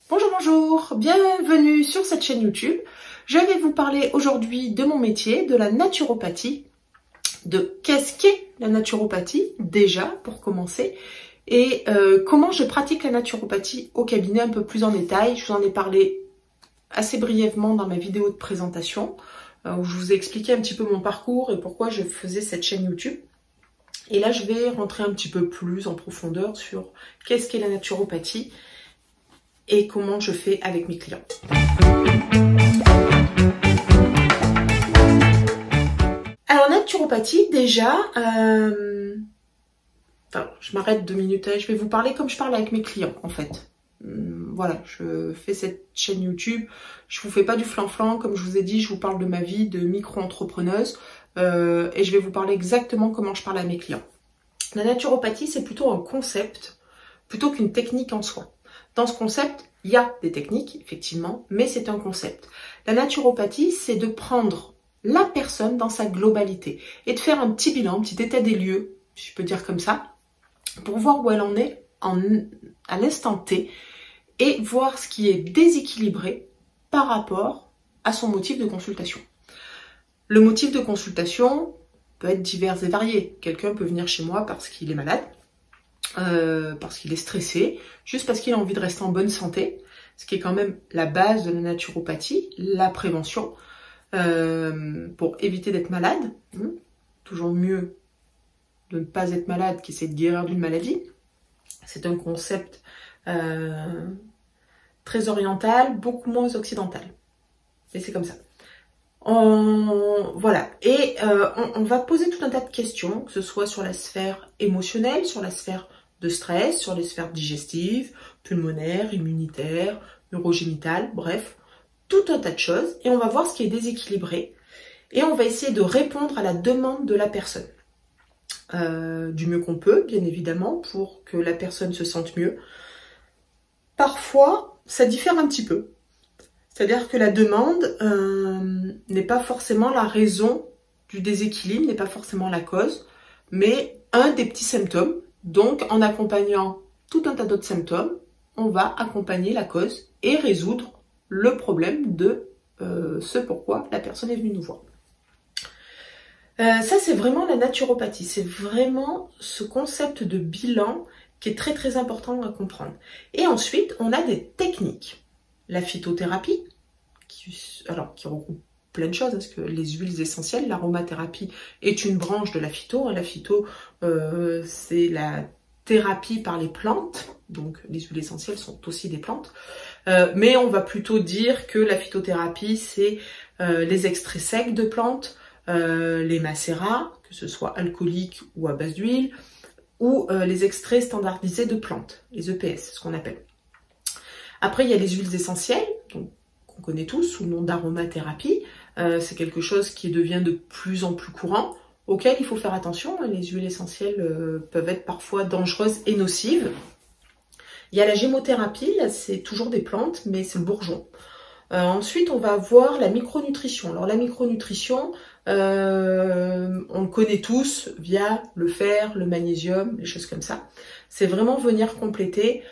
Bonjour, bonjour, bienvenue sur cette chaîne YouTube. Je vais vous parler aujourd'hui de mon métier, de la naturopathie, de qu'est-ce qu'est la naturopathie déjà pour commencer et comment je pratique la naturopathie au cabinet un peu plus en détail. Je vous en ai parlé assez brièvement dans ma vidéo de présentation où je vous ai expliqué un petit peu mon parcours et pourquoi je faisais cette chaîne YouTube. Et là, je vais rentrer un petit peu plus en profondeur sur qu'est-ce qu'est la naturopathie et comment je fais avec mes clients. Alors, naturopathie, déjà, je m'arrête 2 minutes, je vais vous parler comme je parle avec mes clients, en fait. Voilà, je fais cette chaîne YouTube, je vous fais pas du flan-flan, comme je vous ai dit, je vous parle de ma vie de micro-entrepreneuse et je vais vous parler exactement comment je parle à mes clients. La naturopathie, c'est plutôt un concept, plutôt qu'une technique en soi. Dans ce concept, il y a des techniques, effectivement, mais c'est un concept. La naturopathie, c'est de prendre la personne dans sa globalité et de faire un petit bilan, un petit état des lieux, si je peux dire comme ça, pour voir où elle en est à l'instant T et voir ce qui est déséquilibré par rapport à son motif de consultation. Le motif de consultation peut être divers et varié. Quelqu'un peut venir chez moi parce qu'il est malade, parce qu'il est stressé, juste parce qu'il a envie de rester en bonne santé, ce qui est quand même la base de la naturopathie, la prévention, pour éviter d'être malade. Toujours mieux de ne pas être malade qu'essayer de guérir d'une maladie. C'est un concept très oriental, beaucoup moins occidental. Et c'est comme ça. Voilà, et on va poser tout un tas de questions, que ce soit sur la sphère émotionnelle, sur la sphère de stress, sur les sphères digestives, pulmonaires, immunitaires, urogénitales, bref, tout un tas de choses, et on va voir ce qui est déséquilibré, et on va essayer de répondre à la demande de la personne. Du mieux qu'on peut, bien évidemment, pour que la personne se sente mieux. Parfois, ça diffère un petit peu. C'est-à-dire que la demande n'est pas forcément la raison du déséquilibre, n'est pas forcément la cause, mais un des petits symptômes. Donc, en accompagnant tout un tas d'autres symptômes, on va accompagner la cause et résoudre le problème de ce pourquoi la personne est venue nous voir. Ça, c'est vraiment la naturopathie. C'est vraiment ce concept de bilan qui est très très important à comprendre. Et ensuite, on a des techniques. La phytothérapie, qui regroupe plein de choses, parce que les huiles essentielles, l'aromathérapie est une branche de la phyto. La phyto, c'est la thérapie par les plantes, donc les huiles essentielles sont aussi des plantes. Mais on va plutôt dire que la phytothérapie, c'est les extraits secs de plantes, les macérats, que ce soit alcooliques ou à base d'huile, ou les extraits standardisés de plantes, les EPS, ce qu'on appelle. Après, il y a les huiles essentielles, qu'on connaît tous sous le nom d'aromathérapie. C'est quelque chose qui devient de plus en plus courant, auquel il faut faire attention. Les huiles essentielles peuvent être parfois dangereuses et nocives. Il y a la gémothérapie, là c'est toujours des plantes, mais c'est le bourgeon. Ensuite, on va avoir la micronutrition. Alors la micronutrition, on le connaît tous via le fer, le magnésium, les choses comme ça. C'est vraiment venir compléter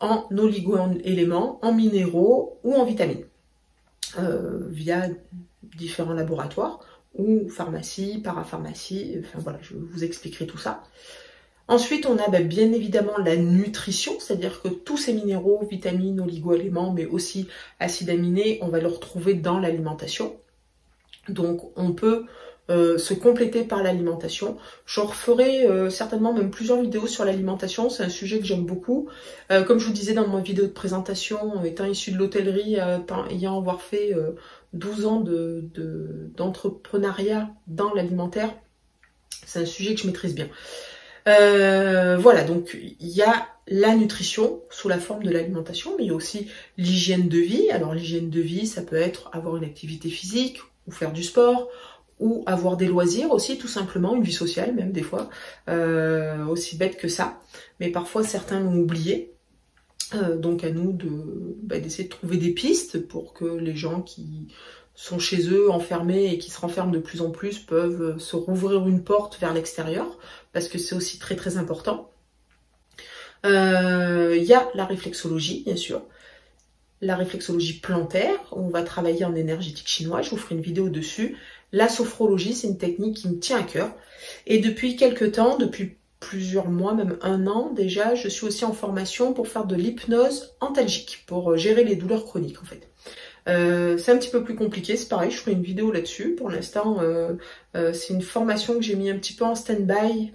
en oligo-éléments, en minéraux ou en vitamines, via différents laboratoires ou pharmacie, parapharmacie, enfin voilà, je vous expliquerai tout ça. Ensuite, on a bien évidemment la nutrition, c'est-à-dire que tous ces minéraux, vitamines, oligo-éléments, mais aussi acides aminés, on va le retrouver dans l'alimentation. Donc, on peut se compléter par l'alimentation. Je referai certainement même plusieurs vidéos sur l'alimentation, c'est un sujet que j'aime beaucoup. Comme je vous disais dans ma vidéo de présentation, étant issue de l'hôtellerie, ayant avoir fait 12 ans d'entrepreneuriat dans l'alimentaire, c'est un sujet que je maîtrise bien. Voilà, donc il y a la nutrition sous la forme de l'alimentation, mais il y a aussi l'hygiène de vie. Alors l'hygiène de vie, ça peut être avoir une activité physique, ou faire du sport, ou avoir des loisirs aussi, tout simplement, une vie sociale même des fois, aussi bête que ça. Mais parfois certains l'ont oublié. Donc à nous d'essayer de trouver des pistes pour que les gens qui sont chez eux enfermés et qui se renferment de plus en plus peuvent se rouvrir une porte vers l'extérieur, parce que c'est aussi très très important. Il y a la réflexologie, bien sûr. la réflexologie plantaire, où on va travailler en énergétique chinoise, je vous ferai une vidéo dessus. La sophrologie, c'est une technique qui me tient à cœur. Et depuis quelques temps, depuis plusieurs mois, même 1 an déjà, je suis aussi en formation pour faire de l'hypnose antalgique, pour gérer les douleurs chroniques en fait. C'est un petit peu plus compliqué, c'est pareil, je ferai une vidéo là-dessus. Pour l'instant, c'est une formation que j'ai mis un petit peu en stand-by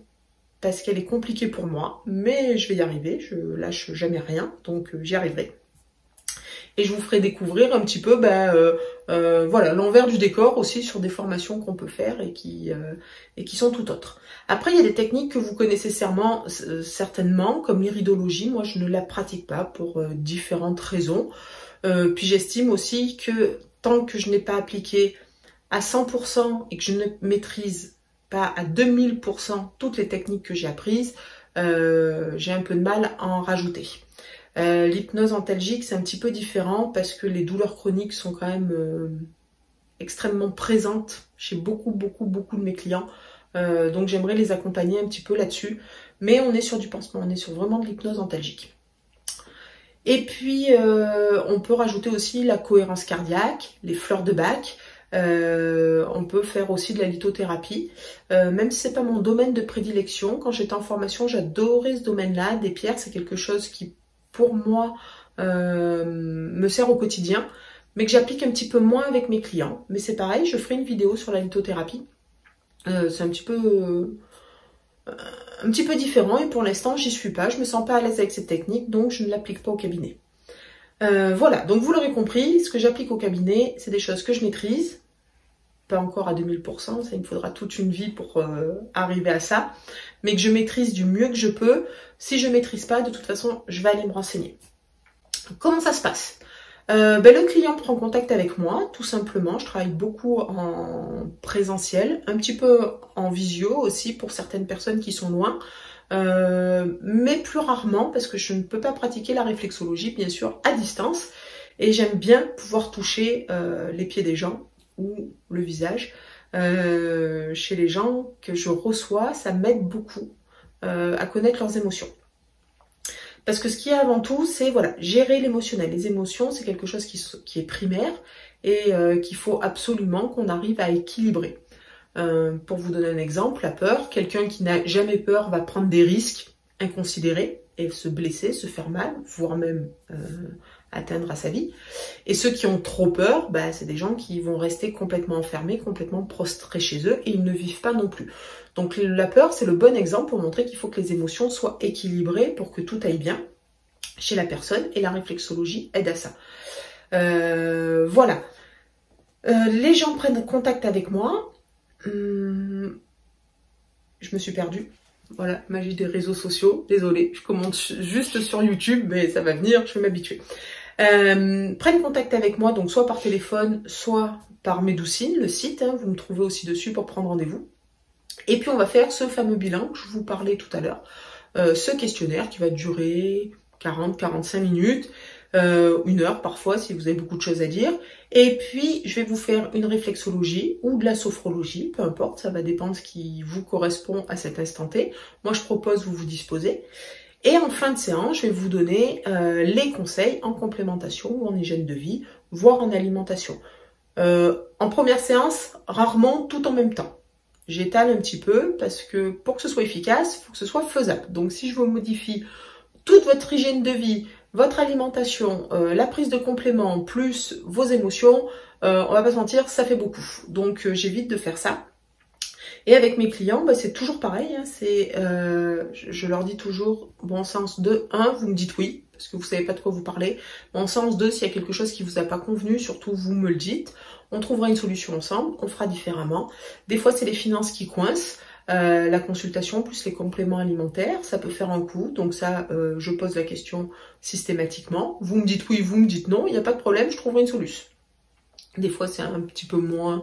parce qu'elle est compliquée pour moi, mais je vais y arriver, je lâche jamais rien, donc j'y arriverai. Et je vous ferai découvrir un petit peu voilà, l'envers du décor aussi sur des formations qu'on peut faire et qui sont tout autres. Après, il y a des techniques que vous connaissez certainement, comme l'iridologie. Moi, je ne la pratique pas pour différentes raisons. Puis j'estime aussi que tant que je n'ai pas appliqué à 100% et que je ne maîtrise pas à 2000% toutes les techniques que j'ai apprises, j'ai un peu de mal à en rajouter. L'hypnose antalgique, c'est un petit peu différent parce que les douleurs chroniques sont quand même extrêmement présentes chez beaucoup de mes clients. Donc j'aimerais les accompagner un petit peu là-dessus. Mais on est sur du pansement, on est sur vraiment de l'hypnose antalgique. Et puis on peut rajouter aussi la cohérence cardiaque, les fleurs de Bach. On peut faire aussi de la lithothérapie, même si c'est pas mon domaine de prédilection. Quand j'étais en formation, j'adorais ce domaine-là. Des pierres, c'est quelque chose qui pour moi me sert au quotidien, mais que j'applique un petit peu moins avec mes clients. Mais c'est pareil, je ferai une vidéo sur la lithothérapie. C'est un petit peu différent et pour l'instant j'y suis pas, je me sens pas à l'aise avec cette technique, donc je ne l'applique pas au cabinet. Voilà, donc vous l'aurez compris, ce que j'applique au cabinet, c'est des choses que je maîtrise, pas encore à 2000%, ça il me faudra toute une vie pour arriver à ça, mais que je maîtrise du mieux que je peux. Si je maîtrise pas, de toute façon, je vais aller me renseigner. Comment ça se passe ? Le client prend contact avec moi, tout simplement. Je travaille beaucoup en présentiel, un petit peu en visio aussi pour certaines personnes qui sont loin, mais plus rarement parce que je ne peux pas pratiquer la réflexologie, bien sûr, à distance. Et j'aime bien pouvoir toucher les pieds des gens ou le visage chez les gens que je reçois. Ça m'aide beaucoup à connaître leurs émotions. Parce que ce qui est avant tout, c'est voilà, gérer l'émotionnel. Les émotions, c'est quelque chose qui est primaire et qu'il faut absolument qu'on arrive à équilibrer. Pour vous donner un exemple, la peur, quelqu'un qui n'a jamais peur va prendre des risques inconsidérés et se blesser, se faire mal, voire même atteindre à sa vie. Et ceux qui ont trop peur, c'est des gens qui vont rester complètement enfermés, complètement prostrés chez eux et ils ne vivent pas non plus. Donc la peur, c'est le bon exemple pour montrer qu'il faut que les émotions soient équilibrées pour que tout aille bien chez la personne et la réflexologie aide à ça. Voilà. Les gens prennent contact avec moi. Je me suis perdue. Voilà, magie des réseaux sociaux. Désolée, je commente juste sur YouTube, mais ça va venir, je vais m'habituer. Prennent contact avec moi, donc soit par téléphone, soit par Médoucine, le site. Vous me trouvez aussi dessus pour prendre rendez-vous. Et puis on va faire ce fameux bilan que je vous parlais tout à l'heure. Ce questionnaire qui va durer 40-45 minutes, 1 heure parfois si vous avez beaucoup de choses à dire. Et puis je vais vous faire une réflexologie ou de la sophrologie, peu importe, ça va dépendre ce qui vous correspond à cet instant T. Moi je propose, vous vous disposez. Et en fin de séance, je vais vous donner les conseils en complémentation ou en hygiène de vie, voire en alimentation. En première séance, rarement tout en même temps. J'étale un petit peu parce que pour que ce soit efficace, il faut que ce soit faisable. Donc si je vous modifie toute votre hygiène de vie, votre alimentation, la prise de compléments, plus vos émotions, on va pas se mentir, ça fait beaucoup. Donc j'évite de faire ça. Et avec mes clients, c'est toujours pareil. Je leur dis toujours, en séance 2, 1, vous me dites oui, parce que vous savez pas de quoi vous parlez. En séance 2, s'il y a quelque chose qui vous a pas convenu, surtout vous me le dites. On trouvera une solution ensemble, on fera différemment. Des fois, c'est les finances qui coincent. La consultation plus les compléments alimentaires, ça peut faire un coup. Donc ça, je pose la question systématiquement. Vous me dites oui, vous me dites non, il n'y a pas de problème, je trouverai une solution. Des fois, c'est un petit peu moins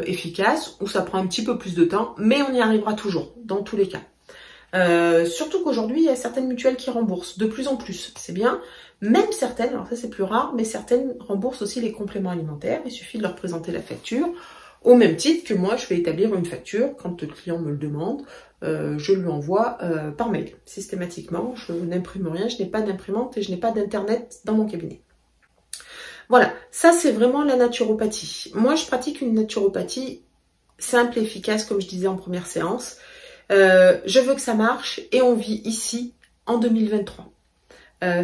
efficace ou ça prend un petit peu plus de temps, mais on y arrivera toujours, dans tous les cas. Surtout qu'aujourd'hui, il y a certaines mutuelles qui remboursent, de plus en plus, c'est bien. Même certaines, alors ça c'est plus rare, mais certaines remboursent aussi les compléments alimentaires. Il suffit de leur présenter la facture, au même titre que moi, je vais établir une facture quand le client me le demande. Je lui envoie par mail, systématiquement. Je n'imprime rien, je n'ai pas d'imprimante et je n'ai pas d'internet dans mon cabinet. Voilà, ça c'est vraiment la naturopathie. Moi je pratique une naturopathie simple et efficace comme je disais en première séance. Je veux que ça marche et on vit ici en 2023.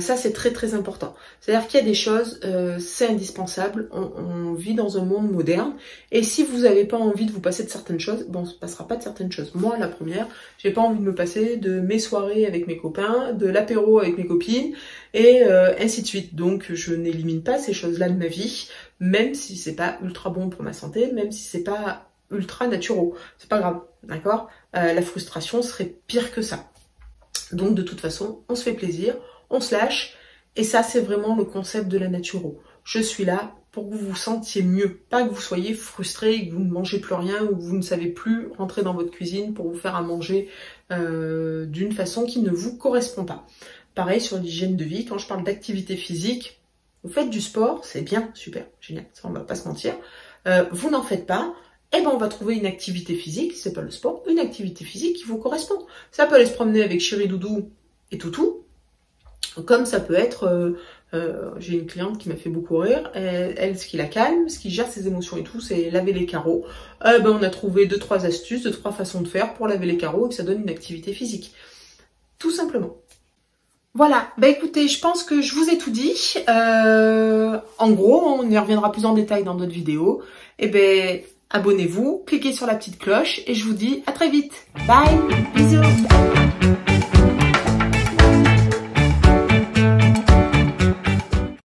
Ça c'est très très important. C'est-à-dire qu'il y a des choses, c'est indispensable, on vit dans un monde moderne et si vous n'avez pas envie de vous passer de certaines choses, bon, on ne se passera pas de certaines choses. Moi la première, j'ai pas envie de me passer de mes soirées avec mes copains, de l'apéro avec mes copines et ainsi de suite. Donc je n'élimine pas ces choses-là de ma vie, même si c'est pas ultra bon pour ma santé, même si c'est pas ultra naturel. C'est pas grave, d'accord? La frustration serait pire que ça. Donc de toute façon, on se fait plaisir, on se lâche, et ça c'est vraiment le concept de la naturo. Je suis là pour que vous vous sentiez mieux, pas que vous soyez frustré, que vous ne mangez plus rien ou que vous ne savez plus rentrer dans votre cuisine pour vous faire à manger d'une façon qui ne vous correspond pas. Pareil sur l'hygiène de vie, quand je parle d'activité physique, vous faites du sport, c'est bien, super, génial, ça on va pas se mentir. Vous n'en faites pas, eh ben on va trouver une activité physique, c'est pas le sport, une activité physique qui vous correspond. Ça peut aller se promener avec chéri doudou et toutou, comme ça peut être, j'ai une cliente qui m'a fait beaucoup rire, elle ce qui la calme, ce qui gère ses émotions et tout, c'est laver les carreaux. Ben on a trouvé 2-3 astuces, 2-3 façons de faire pour laver les carreaux et que ça donne une activité physique. Tout simplement. Voilà, bah écoutez, je pense que je vous ai tout dit. En gros, on y reviendra plus en détail dans d'autres vidéos. Et ben, abonnez-vous, cliquez sur la petite cloche et je vous dis à très vite. Bye, bisous.